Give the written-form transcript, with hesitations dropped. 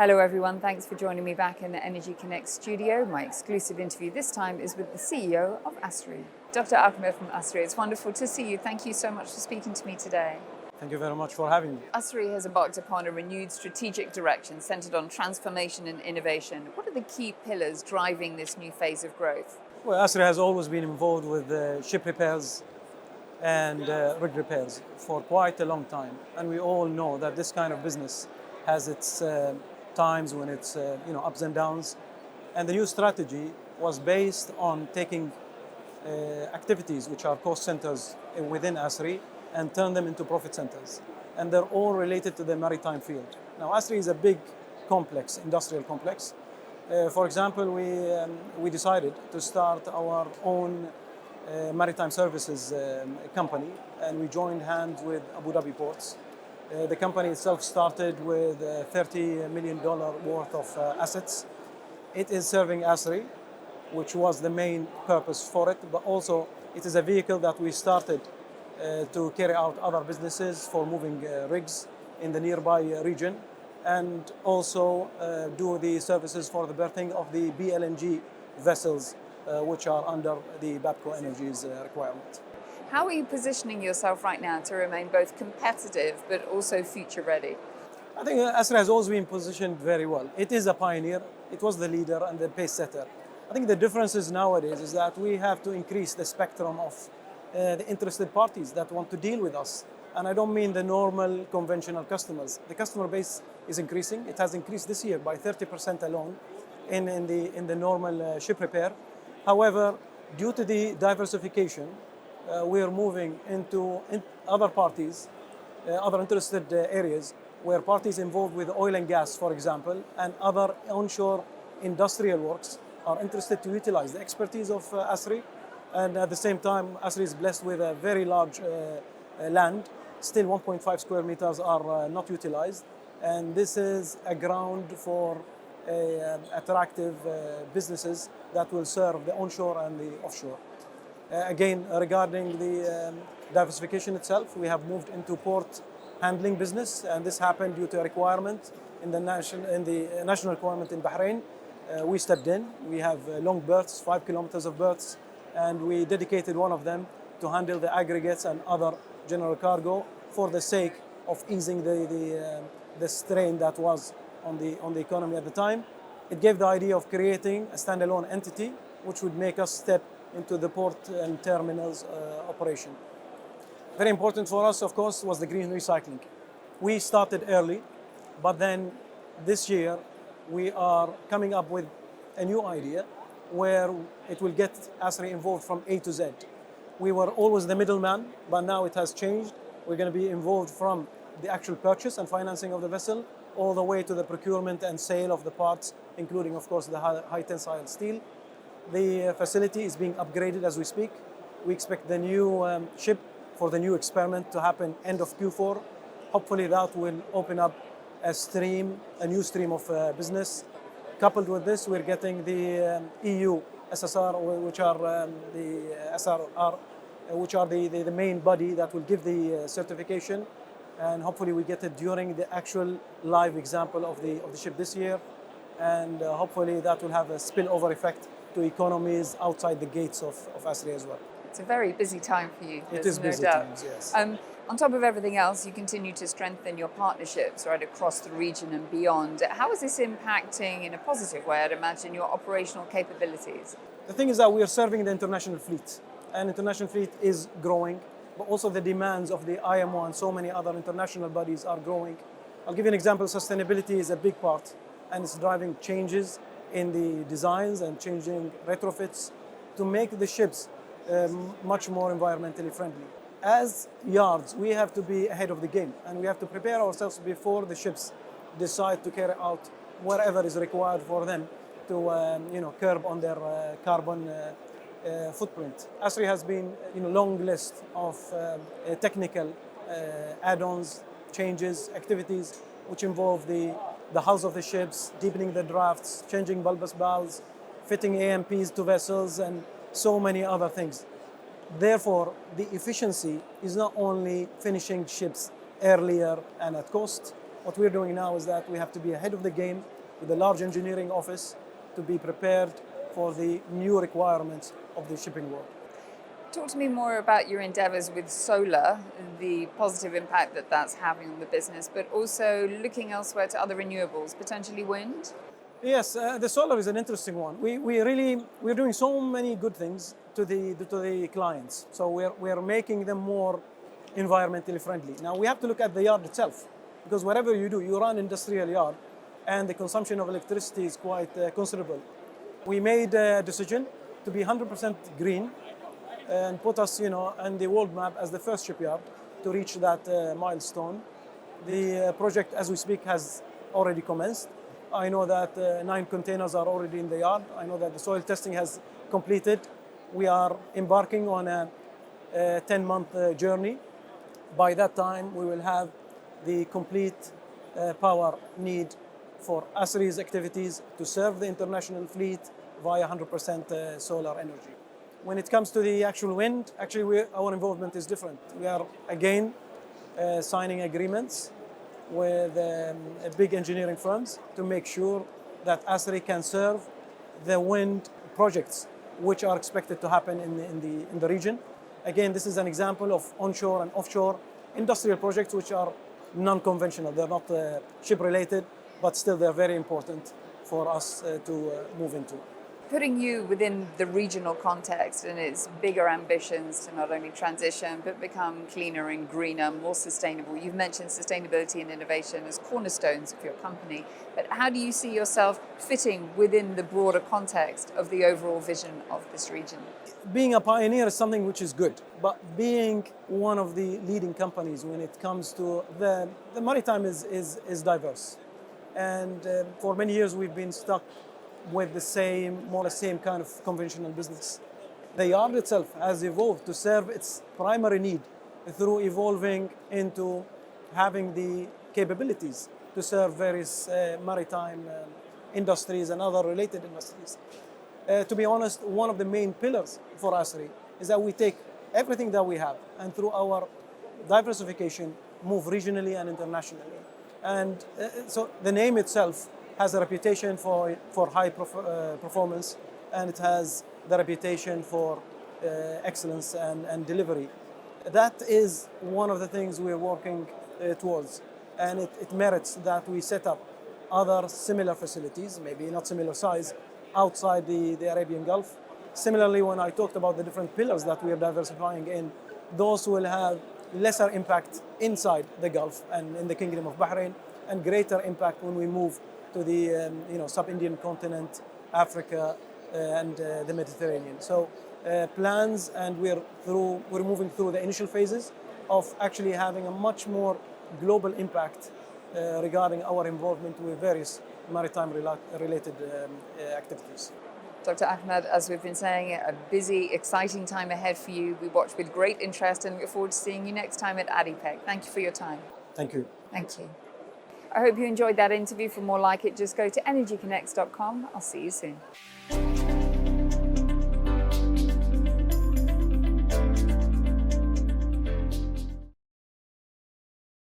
Hello everyone, thanks for joining me back in the Energy Connect studio. My exclusive interview this time is with the CEO of ASRY. Dr. Ahmed from ASRY, it's wonderful to see you. Thank you so much for speaking to me today. Thank you very much for having me. ASRY has embarked upon a renewed strategic direction centered on transformation and innovation. What are the key pillars driving this new phase of growth? Well, ASRY has always been involved with ship repairs and rig repairs for quite a long time. And we all know that this kind of business has its times when it's ups and downs. And the new strategy was based on taking activities which are cost centers within ASRY and turn them into profit centers. And they're all related to the maritime field. Now, ASRY is a big complex, industrial complex. For example, we decided to start our own maritime services company, and we joined hands with Abu Dhabi Ports. The company itself started with $30 million worth of assets. It is serving ASRY, which was the main purpose for it, but also it is a vehicle that we started to carry out other businesses for moving rigs in the nearby region, and also do the services for the berthing of the BLNG vessels, which are under the Babco Energy's requirement. How are you positioning yourself right now to remain both competitive but also future ready? I think ASRY has always been positioned very well. It is a pioneer, it was the leader and the pace setter. I think the differences nowadays is that we have to increase the spectrum of the interested parties that want to deal with us. And I don't mean the normal conventional customers. The customer base is increasing. It has increased this year by 30% alone in the normal ship repair. However, due to the diversification, we are moving into other parties, other interested areas, where parties involved with oil and gas, for example, and other onshore industrial works are interested to utilize the expertise of ASRY. And at the same time, ASRY is blessed with a very large land. Still 1.5 square meters are not utilized. And this is a ground for attractive businesses that will serve the onshore and the offshore. Again, regarding the diversification itself, we have moved into port handling business, and this happened due to a requirement in the national requirement in Bahrain. We stepped in. We have long berths, 5 kilometers of berths, and we dedicated one of them to handle the aggregates and other general cargo for the sake of easing the strain that was on the economy at the time. It gave the idea of creating a standalone entity which would make us step into the port and terminals operation. Very important for us, of course, was the green recycling. We started early, but then this year we are coming up with a new idea where it will get ASRY involved from A to Z. We were always the middleman, but now it has changed. We're going to be involved from the actual purchase and financing of the vessel all the way to the procurement and sale of the parts, including, of course, the high tensile steel. The facility is being upgraded as we speak. We expect the new ship for the new experiment to happen end of Q4. Hopefully that will open up a new stream of business. Coupled with this, we're getting the EU SSR, which are the SRR, which are the main body that will give the certification. And hopefully we get it during the actual live example of the ship this year. And hopefully that will have a spillover effect to economies outside the gates of ASRY as well. It's a very busy time for you. It is busy times, yes. On top of everything else, you continue to strengthen your partnerships right across the region and beyond. How is this impacting, in a positive way, I'd imagine, your operational capabilities? The thing is that we are serving the international fleet, and international fleet is growing, but also the demands of the IMO and so many other international bodies are growing. I'll give you an example. Sustainability is a big part, and it's driving changes in the designs and changing retrofits to make the ships much more environmentally friendly. As yards, we have to be ahead of the game, and we have to prepare ourselves before the ships decide to carry out whatever is required for them to curb on their carbon footprint. ASRY has been in a long list of technical add-ons, changes, activities which involve the hulls of the ships, deepening the drafts, changing bulbous valves, fitting AMPs to vessels, and so many other things. Therefore, the efficiency is not only finishing ships earlier and at cost, What we're doing now is that we have to be ahead of the game with a large engineering office to be prepared for the new requirements of the shipping world. Talk to me more about your endeavours with solar, the positive impact that that's having on the business, but also looking elsewhere to other renewables, potentially wind? Yes, the solar is an interesting one. We're doing so many good things to the clients. So we're making them more environmentally friendly. Now we have to look at the yard itself, because whatever you do, you run industrial yard, and the consumption of electricity is quite considerable. We made a decision to be 100% green and put us, on the world map as the first shipyard to reach that milestone. The project, as we speak, has already commenced. I know that 9 containers are already in the yard. I know that the soil testing has completed. We are embarking on a 10-month journey. By that time, we will have the complete power need for ASRY's activities to serve the international fleet via 100% solar energy. When it comes to the actual wind, our involvement is different. We are again signing agreements with big engineering firms to make sure that ASRY can serve the wind projects which are expected to happen in the region. Again, this is an example of onshore and offshore industrial projects which are non-conventional. They're not ship-related, but still they're very important for us to move into. Putting you within the regional context and its bigger ambitions to not only transition but become cleaner and greener, more sustainable. You've mentioned sustainability and innovation as cornerstones of your company, but how do you see yourself fitting within the broader context of the overall vision of this region? Being a pioneer is something which is good, but being one of the leading companies when it comes to the maritime is diverse. And for many years we've been stuck with the same kind of conventional business. The yard itself has evolved to serve its primary need through evolving into having the capabilities to serve various maritime industries and other related industries. To be honest, one of the main pillars for ASRY is that we take everything that we have and through our diversification move regionally and internationally. And so the name itself has a reputation for high performance, and it has the reputation for excellence and delivery. That is one of the things we're working towards, and it merits that we set up other similar facilities, maybe not similar size, outside the Arabian Gulf. Similarly, when I talked about the different pillars that we are diversifying in, those will have lesser impact inside the Gulf and in the Kingdom of Bahrain, and greater impact when we move to the sub-Indian continent, Africa, and the Mediterranean. So plans, and we're moving through the initial phases of actually having a much more global impact regarding our involvement with various maritime related activities. Dr. Ahmed, as we've been saying, a busy, exciting time ahead for you. We watch with great interest and look forward to seeing you next time at ADIPEC. Thank you for your time. Thank you. Thank you. I hope you enjoyed that interview. For more like it, just go to energyconnects.com. I'll see you soon.